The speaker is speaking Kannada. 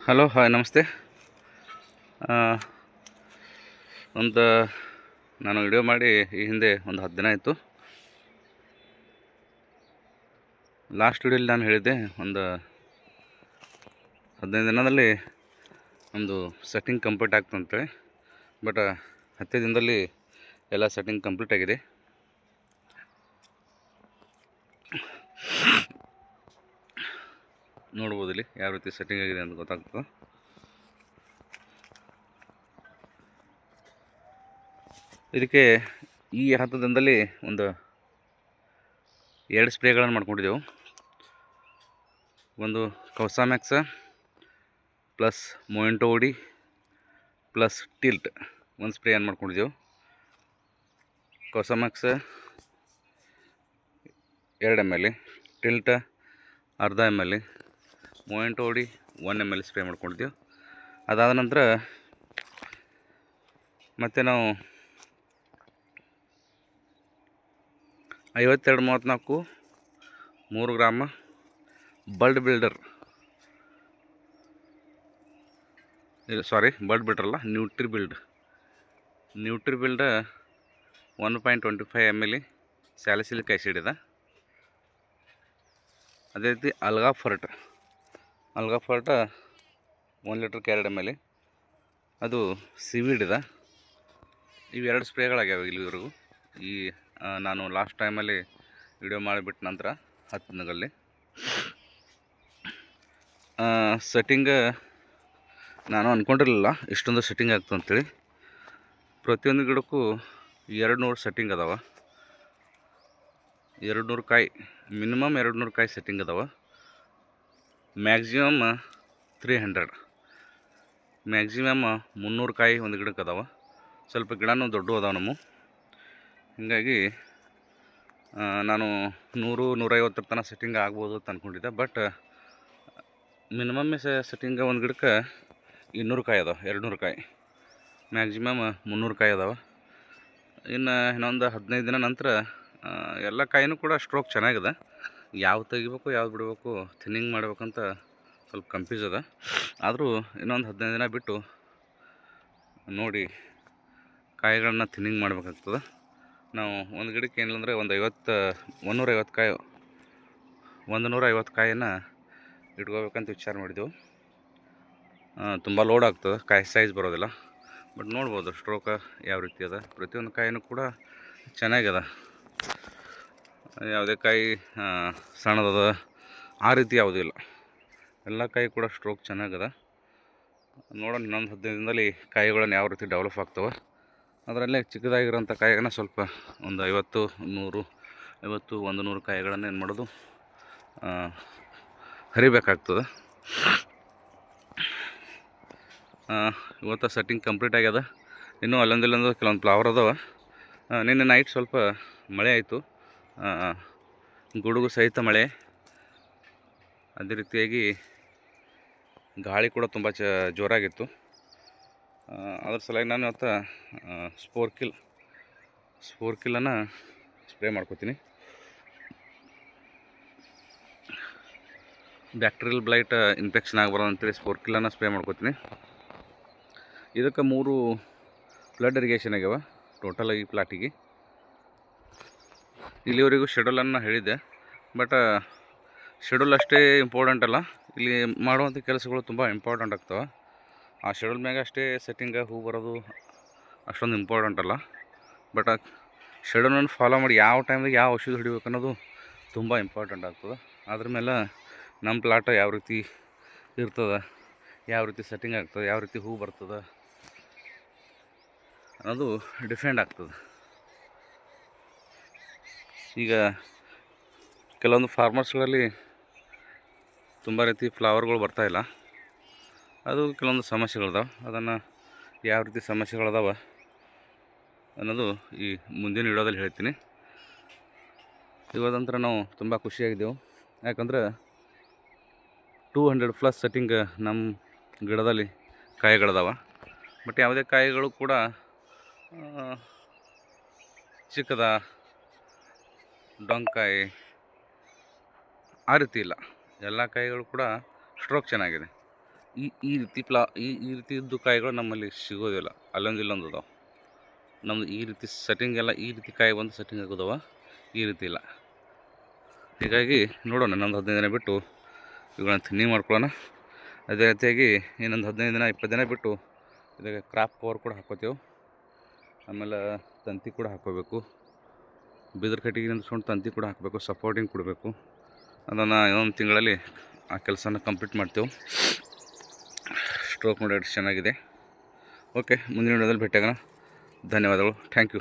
ಹಲೋ, ಹಾಯ್, ನಮಸ್ತೆ. ಆ, ಒಂದು ನಾನು ವಿಡಿಯೋ ಮಾಡಿ ಈ ಹಿಂದೆ ಒಂದು 10 ದಿನ ಆಯಿತು. ಲಾಸ್ಟ್ ವಿಡಿಯೋಲಿ ನಾನು ಹೇಳಿದ್ದೆ ಒಂದು 15 ದಿನದಲ್ಲಿ ನಮ್ಮದು ಸೆಟ್ಟಿಂಗ್ ಕಂಪ್ಲೀಟ್ ಆಗ್ತು ಅಂತೇಳಿ. ಬಟ್ 10 ದಿನದಲ್ಲಿ ಎಲ್ಲ ಸೆಟ್ಟಿಂಗ್ ಕಂಪ್ಲೀಟ್ ಆಗಿದೆ. ನೋಡ್ಬೋದು ಇಲ್ಲಿ ಯಾವ ರೀತಿ ಸೆಟ್ಟಿಂಗ್ ಆಗಿದೆ ಅಂತ ಗೊತ್ತಾಗ್ತದೆ. ಇದಕ್ಕೆ ಈ 10 ದಿನದಲ್ಲಿ ಒಂದು 2 ಸ್ಪ್ರೇಗಳನ್ನು ಮಾಡ್ಕೊಂಡಿದ್ದೆವು. ಒಂದು ಕೌಸಾಮ್ಯಾಕ್ಸ್ ಪ್ಲಸ್ ಮೊಯಿಂಟೋ ಓಡಿ ಪ್ಲಸ್ ಟಿಲ್ಟ್ ಒಂದು ಸ್ಪ್ರೇ ಏನು ಮಾಡ್ಕೊಂಡಿದ್ದೆವು. ಕೌಸಾಮ್ಯಾಕ್ಸ್ 2 ml, ಟಿಲ್ಟ್ ಅರ್ಧ ml, ಮೊಯಿಂಟೋ ಓಡಿ 1 ml ಸ್ಪ್ರೇ ಮಾಡ್ಕೊಂಡಿದ್ದೆವು. ಅದಾದ ನಂತರ ಮತ್ತು ನಾವು 52-34 3 ಗ್ರಾಮ್ ಬಲ್ಡ್ ಬಿಲ್ಡರ್, ಬಲ್ಡ್ ಬಿಲ್ಡರ್ ಅಲ್ಲ, nutri build 1.25 ml salicylic acid ಇದೆ. ಅದೇ ರೀತಿ ಅಲ್ಗಾಫರ್ಟ್ 1 ಲೀಟ್ರ್ಗೆ 2 ml, ಅದು ಸಿವಿಡ್ ಇದೆ. ಇವೆರಡು ಸ್ಪ್ರೇಗಳಾಗ್ಯಾವ ಇಲ್ಲಿವರೆಗೂ. ಈ ನಾನು ಲಾಸ್ಟ್ ಟೈಮಲ್ಲಿ ವಿಡಿಯೋ ಮಾಡಿಬಿಟ್ಟ ನಂತರ 10 ದಿನಗಳಲ್ಲಿ ಸೆಟ್ಟಿಂಗ್ ನಾನು ಅಂದ್ಕೊಂಡಿರಲಿಲ್ಲ ಇಷ್ಟೊಂದು ಸೆಟ್ಟಿಂಗ್ ಆಗ್ತದೆ ಅಂಥೇಳಿ. ಪ್ರತಿಯೊಂದು ಗಿಡಕ್ಕೂ 200 ಸೆಟ್ಟಿಂಗ್ ಅದಾವ. 200 ಕಾಯಿ, ಮಿನಿಮಮ್ 200 ಕಾಯಿ ಸೆಟ್ಟಿಂಗ್ ಅದಾವ. ಮ್ಯಾಕ್ಸಿಮಮ್ 300, ಮ್ಯಾಕ್ಸಿಮಮ್ 300 ಕಾಯಿ ಒಂದು ಗಿಡಕ್ಕೆ ಅದಾವ. ಸ್ವಲ್ಪ ಗಿಡನೂ ದೊಡ್ಡ ಅದಾವ ನಮ್ಮ. ಹೀಗಾಗಿ ನಾನು 100-150 ತನಕ ಸೆಟ್ಟಿಂಗ್ ಆಗ್ಬೋದು ಅಂತ ಅಂದ್ಕೊಂಡಿದ್ದೆ. ಬಟ್ ಮಿನಿಮಮ್ ಸೆಟ್ಟಿಂಗ್ ಒಂದು ಗಿಡಕ್ಕೆ 200 ಕಾಯಿ ಅದಾವೆ, 200 ಕಾಯಿ, ಮ್ಯಾಕ್ಸಿಮಮ್ 300 ಕಾಯಿ ಅದಾವೆ. ಇನ್ನೊಂದು 15 ದಿನ ನಂತರ ಎಲ್ಲ ಕಾಯಿನೂ ಕೂಡ ಸ್ಟ್ರೋಕ್ ಚೆನ್ನಾಗಿದೆ. ಯಾವ್ದು ತೆಗಿಬೇಕು ಯಾವ್ದು ಬಿಡಬೇಕು, ಥಿನ್ನಿಂಗ್ ಮಾಡ್ಬೇಕಂತ ಸ್ವಲ್ಪ ಕನ್ಫ್ಯೂಸ್ ಅದ. ಆದರೂ ಇನ್ನೊಂದು 15 ದಿನ ಬಿಟ್ಟು ನೋಡಿ ಕಾಯಿಗಳನ್ನ ಥಿನ್ನಿಂಗ್ ಮಾಡಬೇಕಾಗ್ತದೆ. ನಾವು ಒಂದು ಗಿಡಕ್ಕೆ ಏನಿಲ್ಲಂದರೆ ಒಂದು 150 ಕಾಯಿ, 150 ಕಾಯಿಯನ್ನು ಇಟ್ಕೋಬೇಕಂತ ವಿಚಾರ ಮಾಡಿದೆವು. ತುಂಬ ಲೋಡ್ ಆಗ್ತದೆ, ಕಾಯಿ ಸೈಜ್ ಬರೋದಿಲ್ಲ. ಬಟ್ ನೋಡ್ಬೋದು ಸ್ಟ್ರೋಕ ಯಾವ ರೀತಿ ಅದ. ಪ್ರತಿಯೊಂದು ಕಾಯಿನೂ ಕೂಡ ಚೆನ್ನಾಗಿದೆ, ಯಾವುದೇ ಕಾಯಿ ಸಣ್ಣದದ ಆ ರೀತಿ ಯಾವುದೂ ಇಲ್ಲ. ಎಲ್ಲ ಕಾಯಿ ಕೂಡ ಸ್ಟ್ರೋಕ್ ಚೆನ್ನಾಗಿದೆ. ನೋಡೋಣ ಇನ್ನೊಂದು 15 ದಿನದಲ್ಲಿ ಕಾಯಿಗಳನ್ನು ಯಾವ ರೀತಿ ಡೆವಲಪ್ ಆಗ್ತವೆ. ಅದರಲ್ಲೇ ಚಿಕ್ಕದಾಗಿರೋಂಥ ಕಾಯಿಗಳನ್ನ ಸ್ವಲ್ಪ ಒಂದು 50, 100 ಕಾಯಿಗಳನ್ನು ಏನು ಮಾಡೋದು, ಹರಿಬೇಕಾಗ್ತದೆ. ಇವತ್ತು ಸೆಟ್ಟಿಂಗ್ ಕಂಪ್ಲೀಟ್ ಆಗ್ಯದ. ಇನ್ನೂ ಅಲ್ಲೊಂದಿಲ್ಲೊಂದು ಕೆಲವೊಂದು ಫ್ಲವರ್ ಅದಾವೆ. ನಿನ್ನೆ ನೈಟ್ ಸ್ವಲ್ಪ ಮಳೆ ಆಯಿತು, ಗುಡುಗು ಸಹಿತ ಮಳೆ. ಅದೇ ರೀತಿಯಾಗಿ ಗಾಳಿ ಕೂಡ ತುಂಬ ಜೋರಾಗಿತ್ತು. ಅದ್ರ ಸಲುವಾಗಿ ನಾನು ಇವತ್ತು ಸ್ಪೋರ್ಕಿಲ್ಲನ್ನು ಸ್ಪ್ರೇ ಮಾಡ್ಕೋತೀನಿ. ಬ್ಯಾಕ್ಟೀರಿಯಲ್ ಬ್ಲೈಟ್ ಇನ್ಫೆಕ್ಷನ್ ಆಗಬಾರ್ದು ಅಂತೇಳಿ ಸ್ಪೋರ್ಕಿಲ್ಲನ್ನು ಸ್ಪ್ರೇ ಮಾಡ್ಕೋತೀನಿ. ಇದಕ್ಕೆ 3 ಫ್ಲಡ್ ಇರಿಗೇಷನ್ ಆಗ್ಯಾವ ಟೋಟಲ್ ಈ ಪ್ಲಾಟಿಗೆ. ಇಲ್ಲಿವರೆಗೂ ಶೆಡ್ಯೂಲನ್ನು ಹೇಳಿದ್ದೆ, ಬಟ್ ಶೆಡ್ಯೂಲ್ ಅಷ್ಟೇ ಇಂಪಾರ್ಟೆಂಟ್ ಅಲ್ಲ, ಇಲ್ಲಿ ಮಾಡುವಂಥ ಕೆಲಸಗಳು ತುಂಬ ಇಂಪಾರ್ಟೆಂಟ್ ಆಗ್ತವೆ. ಆ ಶೆಡ್ಯೂಲ್ ಮ್ಯಾಗ ಅಷ್ಟೇ ಸೆಟ್ಟಿಂಗ್ ಹೂ ಬರೋದು ಅಷ್ಟೊಂದು ಇಂಪಾರ್ಟೆಂಟ್ ಅಲ್ಲ. ಬಟ್ ಆ ಶೆಡ್ಯೂಲನ್ನು ಫಾಲೋ ಮಾಡಿ ಯಾವ ಟೈಮಿಗೆ ಯಾವ ಔಷಧಿ ಹೊಡಿಬೇಕು ಅನ್ನೋದು ತುಂಬ ಇಂಪಾರ್ಟೆಂಟ್ ಆಗ್ತದೆ. ಅದ್ರ ಮೇಲೆ ನಮ್ಮ ಪ್ಲಾಟ್ ಯಾವ ರೀತಿ ಇರ್ತದೆ, ಯಾವ ರೀತಿ ಸೆಟ್ಟಿಂಗ್ ಆಗ್ತದೆ, ಯಾವ ರೀತಿ ಹೂ ಬರ್ತದೆ ಅನ್ನೋದು ಡಿಫೆಂಡ್ ಆಗ್ತದೆ. ಈಗ ಕೆಲವೊಂದು ಫಾರ್ಮರ್ಸ್ಗಳಲ್ಲಿ ತುಂಬ ರೀತಿ ಫ್ಲವರ್ಗಳು ಬರ್ತಾಯಿಲ್ಲ, ಅದು ಕೆಲವೊಂದು ಸಮಸ್ಯೆಗಳಿದಾವೆ. ಅದನ್ನು ಯಾವ ರೀತಿ ಸಮಸ್ಯೆಗಳಿದಾವೆ ಅನ್ನೋದು ಈ ಮುಂದಿನ ವಿಡಿಯೋದಲ್ಲಿ ಹೇಳ್ತೀನಿ. ಇವತ್ತಂತರ ನಾವು ತುಂಬ ಖುಷಿಯಾಗಿದ್ದೆವು, ಯಾಕಂದರೆ 200+ ಸೆಟ್ಟಿಂಗ್ ನಮ್ಮ ಗಿಡದಲ್ಲಿ ಕಾಯಿಗಳಿದಾವೆ. ಬಟ್ ಯಾವುದೇ ಕಾಯಿಗಳು ಕೂಡ ಚಿಕ್ಕದ ಡೊಂಕಾಯಿ ಆ ರೀತಿ ಇಲ್ಲ. ಎಲ್ಲ ಕಾಯಿಗಳು ಕೂಡ ಸ್ಟ್ರೋಕ್ ಚೆನ್ನಾಗಿದೆ. ಈ ರೀತಿ ಈ ರೀತಿ ಇದ್ದು ಕಾಯಿಗಳು ನಮ್ಮಲ್ಲಿ ಸಿಗೋದಿಲ್ಲ. ಅಲ್ಲೊಂದು ಇಲ್ಲೊಂದು ಅದಾವೆ. ನಮ್ಮದು ಈ ರೀತಿ ಸೆಟ್ಟಿಂಗ್ ಎಲ್ಲ ಈ ರೀತಿ ಕಾಯಿ ಬಂದು ಸೆಟ್ಟಿಂಗ್ ಆಗೋದವ, ಈ ರೀತಿ ಇಲ್ಲ. ಹೀಗಾಗಿ ನೋಡೋಣ, ಇನ್ನೊಂದು 15 ದಿನ ಬಿಟ್ಟು ಇವುಗಳನ್ನ ತಿನ್ನಿ ಮಾಡ್ಕೊಳ್ಳೋಣ. ಅದೇ ರೀತಿಯಾಗಿ ಇನ್ನೊಂದು 15 ದಿನ 20 ದಿನ ಬಿಟ್ಟು ಇದಕ್ಕೆ ಕ್ರಾಪ್ ಕವರ್ ಕೂಡ ಹಾಕ್ಕೋತೇವೆ. ಆಮೇಲೆ ತಂತಿ ಕೂಡ ಹಾಕ್ಕೋಬೇಕು, ಬಿದಿರು ಕಟ್ಟಿಗೆ ನಿಂತ್ಕೊಂಡು ತಂತಿ ಕೂಡ ಹಾಕಬೇಕು, ಸಪೋರ್ಟಿಂಗ್ ಕೊಡಬೇಕು. ಅದನ್ನು ಇನ್ನೊಂದು ತಿಂಗಳಲ್ಲಿ ಆ ಕೆಲಸನ ಕಂಪ್ಲೀಟ್ ಮಾಡ್ತೇವೆ. ಸ್ಟ್ರೋಕ್ ನೋಡಿ ಎಷ್ಟು ಚೆನ್ನಾಗಿದೆ. ಓಕೆ, ಮುಂದಿನ ವಿಡಿಯೋದಲ್ಲಿ ಭೇಟಿಯಾಗೋಣ. ಧನ್ಯವಾದಗಳು. Thank you.